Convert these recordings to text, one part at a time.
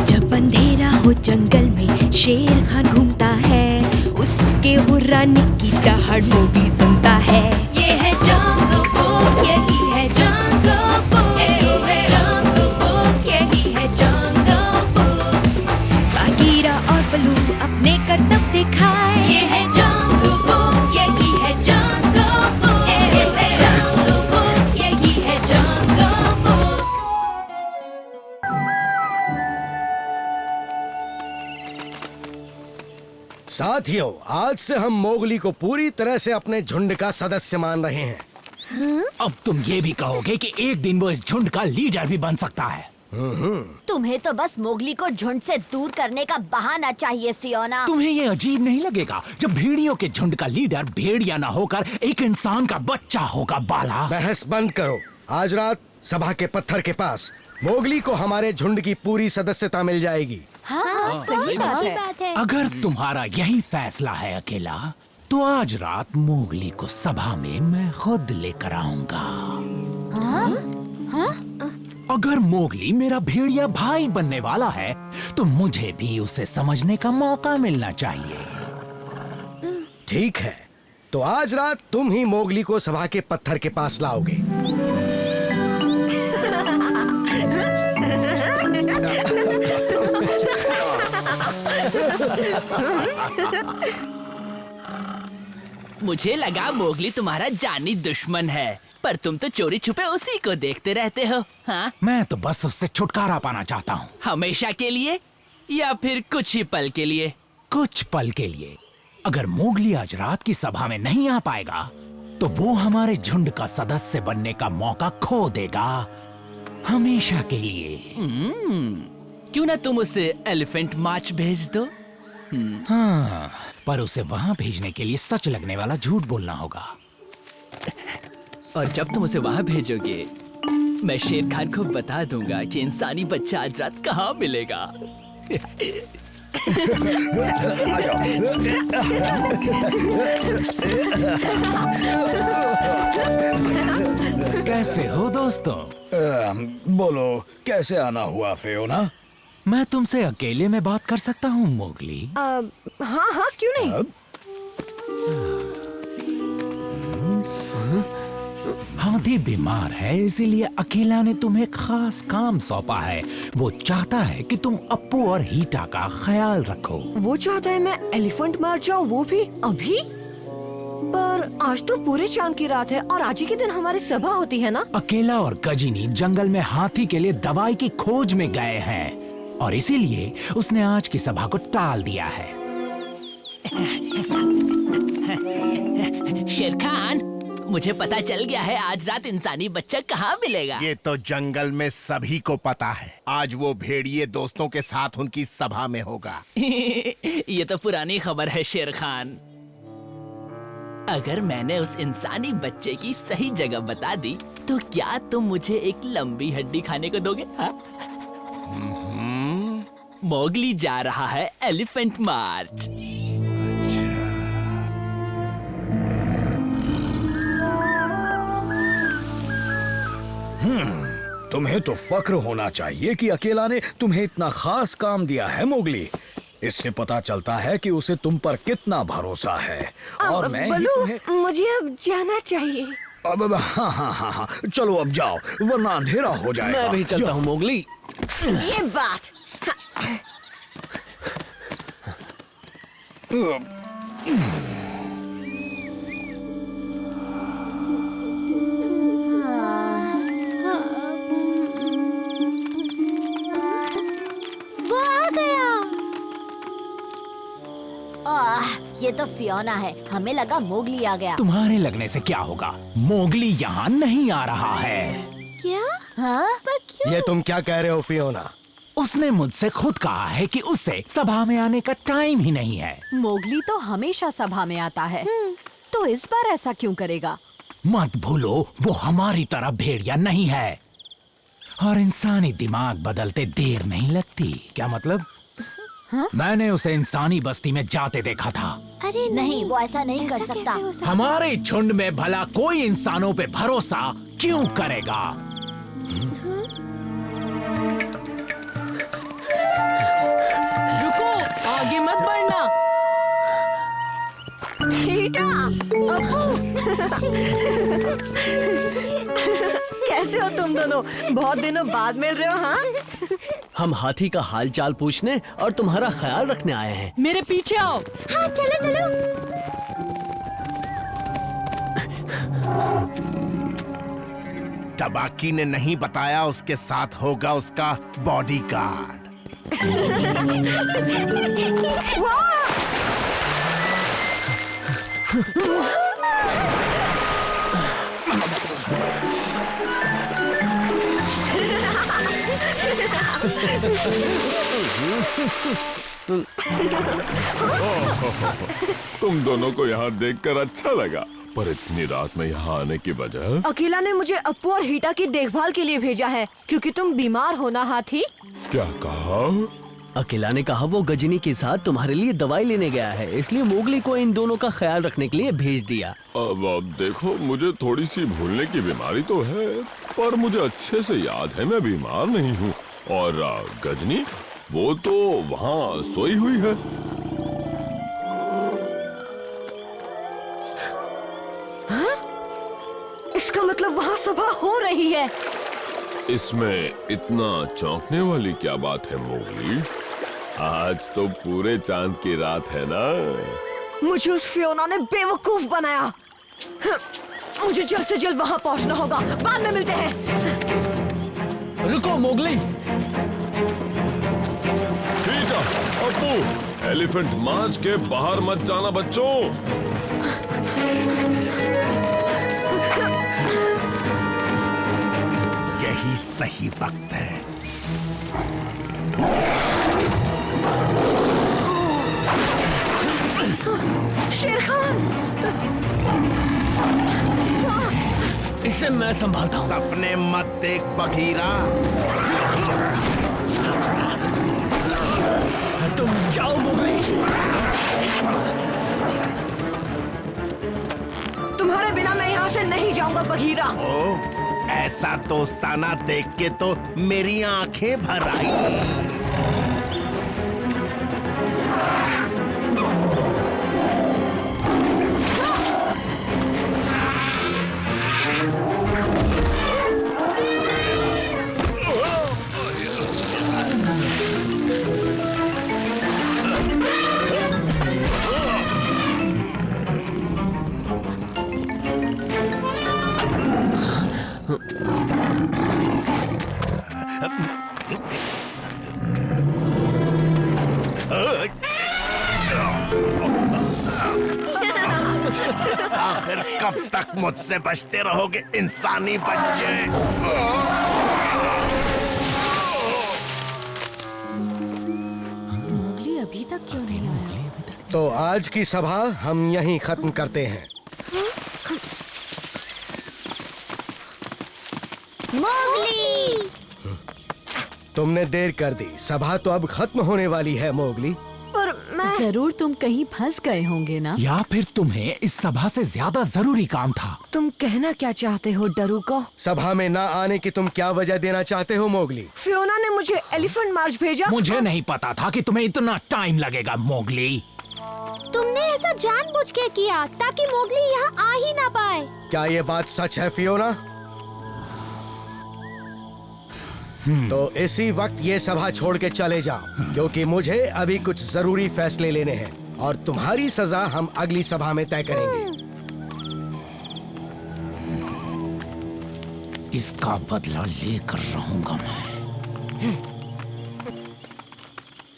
जब अंधेरा हो जंगल में शेर खान घूमता है, उसके हुर्राने की दहाड़ मोगली सुनता है। ये है जंगल बुक, यही है जंगल बुक, जंगल बुक, यही है जंगल बुक। बागीरा और बलू अपने करतब दिखाए। ये है जंगल बुक, यही है जंगल बुक, जंगल बुक, यही है जंगल बुक। साथियों, आज से हम मोगली को पूरी तरह से अपने झुंड का सदस्य मान रहे हैं। अब तुम ये भी कहोगे कि एक दिन वो इस झुंड का लीडर भी बन सकता है। तुम्हें तो बस मोगली को झुंड से दूर करने का बहाना चाहिए, फियोना। तुम्हें ये अजीब नहीं लगेगा जब भेड़ियों के झुंड का लीडर भेड़िया ना होकर एक इंसान का बच्चा होगा? बाला, बहस बंद करो। आज रात सभा के पत्थर के पास मोगली को हमारे झुंड की पूरी सदस्यता मिल जाएगी। हाँ, सही बात है। अगर तुम्हारा यही फैसला है अकेला, तो आज रात मोगली को सभा में मैं खुद लेकर आऊंगा। अगर मोगली मेरा भेड़िया भाई बनने वाला है, तो मुझे भी उसे समझने का मौका मिलना चाहिए। ठीक है, तो आज रात तुम ही मोगली को सभा के पत्थर के पास लाओगे। मुझे लगा मोगली तुम्हारा जानी दुश्मन है, पर तुम तो चोरी छुपे उसी को देखते रहते हो। हाँ, मैं तो बस उससे छुटकारा पाना चाहता हूँ। हमेशा के लिए या फिर कुछ ही पल के लिए? कुछ पल के लिए। अगर मोगली आज रात की सभा में नहीं आ पाएगा, तो वो हमारे झुंड का सदस्य बनने का मौका खो देगा, हमेशा के लिए। क्यों ना तुम उसे एलिफेंट मार्च भेज दो? हाँ, पर उसे वहाँ भेजने के लिए सच लगने वाला झूठ बोलना होगा। और जब तुम उसे वहाँ भेजोगे, मैं शेर खान को बता दूंगा कि इंसानी बच्चा आज रात कहाँ मिलेगा। कैसे हो दोस्तों? बोलो, कैसे आना हुआ फियोना? मैं तुमसे अकेले में बात कर सकता हूँ मोगली? हाँ, क्यों नहीं? हाथी बीमार है, इसीलिए अकेला ने तुम्हें खास काम सौंपा है। वो चाहता है कि तुम अप्पू और हीटा का ख्याल रखो। वो चाहता है मैं एलिफेंट मार जाऊँ, वो भी अभी? पर आज तो पूरे चांद की रात है और आज ही के दिन हमारी सभा होती है ना? अकेला और गजिनी जंगल में हाथी के लिए दवाई की खोज में गए हैं, और इसीलिए उसने आज की सभा को टाल दिया है। शेर खान, मुझे पता चल गया है आज रात इंसानी बच्चा कहाँ मिलेगा। ये तो जंगल में सभी को पता है। आज वो भेड़िए दोस्तों के साथ उनकी सभा में होगा। ये तो पुरानी खबर है शेर खान। अगर मैंने उस इंसानी बच्चे की सही जगह बता दी, तो क्या तुम मुझे एक लंबी हड्डी खाने को दोगे? हाँ? मोगली जा रहा है एलिफेंट मार्च। तुम्हें तो फक्र होना चाहिए कि अकेला ने तुम्हें इतना खास काम दिया है मोगली। इससे पता चलता है कि उसे तुम पर कितना भरोसा है। और मैं ही तुम्हें... मुझे अब जाना चाहिए। अब हाँ, चलो अब जाओ, वरना अंधेरा हो जाएगा। मैं भी चलता हूँ मोगली। ये बात। वो आ गया। ये तो फियोना है। हमें लगा मोगली आ गया। तुम्हारे लगने से क्या होगा? मोगली यहाँ नहीं आ रहा है। क्या? हाँ? पर क्यों? ये तुम क्या कह रहे हो फियोना? उसने मुझसे खुद कहा है कि उसे सभा में आने का टाइम ही नहीं है। मोगली तो हमेशा सभा में आता है, तो इस बार ऐसा क्यों करेगा? मत भूलो, वो हमारी तरह भेड़िया नहीं है, और इंसानी दिमाग बदलते देर नहीं लगती। क्या मतलब? मैंने उसे इंसानी बस्ती में जाते देखा था। अरे नहीं, वो ऐसा नहीं कर सकता। हमारे झुंड में भला कोई इंसानों पे भरोसा क्यों करेगा? रुको, आगे मत बढ़ना। हीटा, अप्पू। कैसे हो तुम दोनों? बहुत दिनों बाद मिल रहे हो। हाँ, हम हाथी का हाल चाल पूछने और तुम्हारा ख्याल रखने आए हैं। मेरे पीछे आओ। हाँ चलो चलो। तबाकी ने नहीं बताया उसके साथ होगा उसका बॉडीगार्ड। तुम दोनों को यहाँ देखकर अच्छा लगा, पर इतनी रात में यहाँ आने की वजह? अकेला ने मुझे अप्पू और हीटा की देखभाल के लिए भेजा है, क्योंकि तुम बीमार हो ना हाथी। क्या कहा? अकेला ने कहा वो गजनी के साथ तुम्हारे लिए दवाई लेने गया है, इसलिए मोगली को इन दोनों का ख्याल रखने के लिए भेज दिया। अब देखो, मुझे थोड़ी सी भूलने की बीमारी तो है, पर मुझे अच्छे से याद है मैं बीमार नहीं हूँ। और गजनी वो तो वहाँ सोई हुई है। इसका मतलब वहाँ सुबह हो रही है। इसमें इतना चौंकने वाली क्या बात है मोगली? आज तो पूरे चांद की रात है ना। मुझे उस फियोना ने बेवकूफ बनाया। मुझे जल्द से जल्द वहाँ पहुँचना होगा। बाद में मिलते हैं। रुको मोगली। हीटा, अप्पू, एलिफेंट मार्च के बाहर मत जाना बच्चों। यही सही वक्त है। शेर खान, इसे मैं संभालता हूँ। सपने मत देख बघीरा। तुम जाओ मोगली। तुम्हारे बिना मैं यहाँ से नहीं जाऊंगा बघीरा। ओ, ऐसा दोस्ताना देख के तो मेरी आंखें भर आई। आखिर कब तक मुझसे बचते रहोगे इंसानी बच्चे? मोगली अभी तक क्यों नहीं आया? तो आज की सभा हम यहीं खत्म करते हैं। मोगली! तुमने देर कर दी। सभा तो अब खत्म होने वाली है मोगली। पर मैं जरूर तुम कहीं फंस गए होंगे ना? या फिर तुम्हें इस सभा से ज्यादा जरूरी काम था? तुम कहना क्या चाहते हो डरू को? सभा में ना आने की तुम क्या वजह देना चाहते हो मोगली? फियोना ने मुझे एलिफेंट मार्च भेजा। मुझे नहीं पता था कि तुम्हें इतना टाइम लगेगा मोगली। तुमने ऐसा जानबूझ के किया ताकि मोगली यहाँ आ ही ना पाए। क्या ये बात सच है फियोना? तो इसी वक्त ये सभा छोड़ के चले जाओ, क्योंकि मुझे अभी कुछ जरूरी फैसले लेने हैं और तुम्हारी सजा हम अगली सभा में तय करेंगे। इसका बदला लेकर रहूंगा मैं।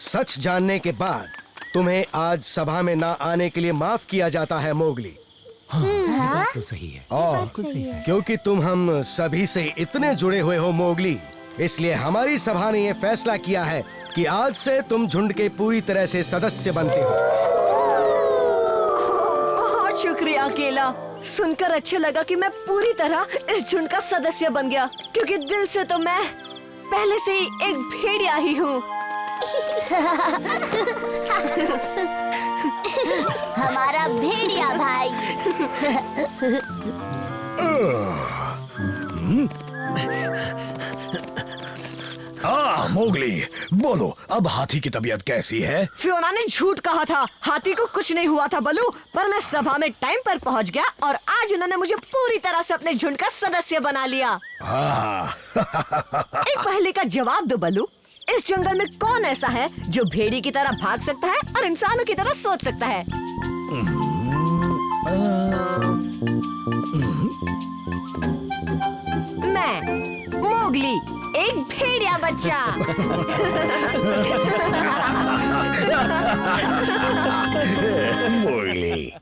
सच जानने के बाद तुम्हें आज सभा में ना आने के लिए माफ किया जाता है मोगली। ये बात तो सही है। और क्योंकि तुम हम सभी से इतने जुड़े हुए हो मोगली, इसलिए हमारी सभा ने यह फैसला किया है कि आज से तुम झुंड के पूरी तरह से सदस्य बनते हो। बहुत शुक्रिया अकेला। सुनकर अच्छा लगा कि मैं पूरी तरह इस झुंड का सदस्य बन गया, क्योंकि दिल से तो मैं पहले से ही एक भेड़िया ही हूँ। हमारा भेड़िया भाई। मोगली, बोलो अब हाथी की तबीयत कैसी है? फियोना ने झूठ कहा था, हाथी को कुछ नहीं हुआ था बलू, पर मैं सभा में टाइम पर पहुंच गया और आज उन्होंने मुझे पूरी तरह से अपने झुंड का सदस्य बना लिया। एक पहेली का जवाब दो बलू, इस जंगल में कौन ऐसा है जो भेड़ी की तरह भाग सकता है और इंसानों की तरह सोच सकता है? मैं, मोगली, एक भेड़िया बच्चा। मोगली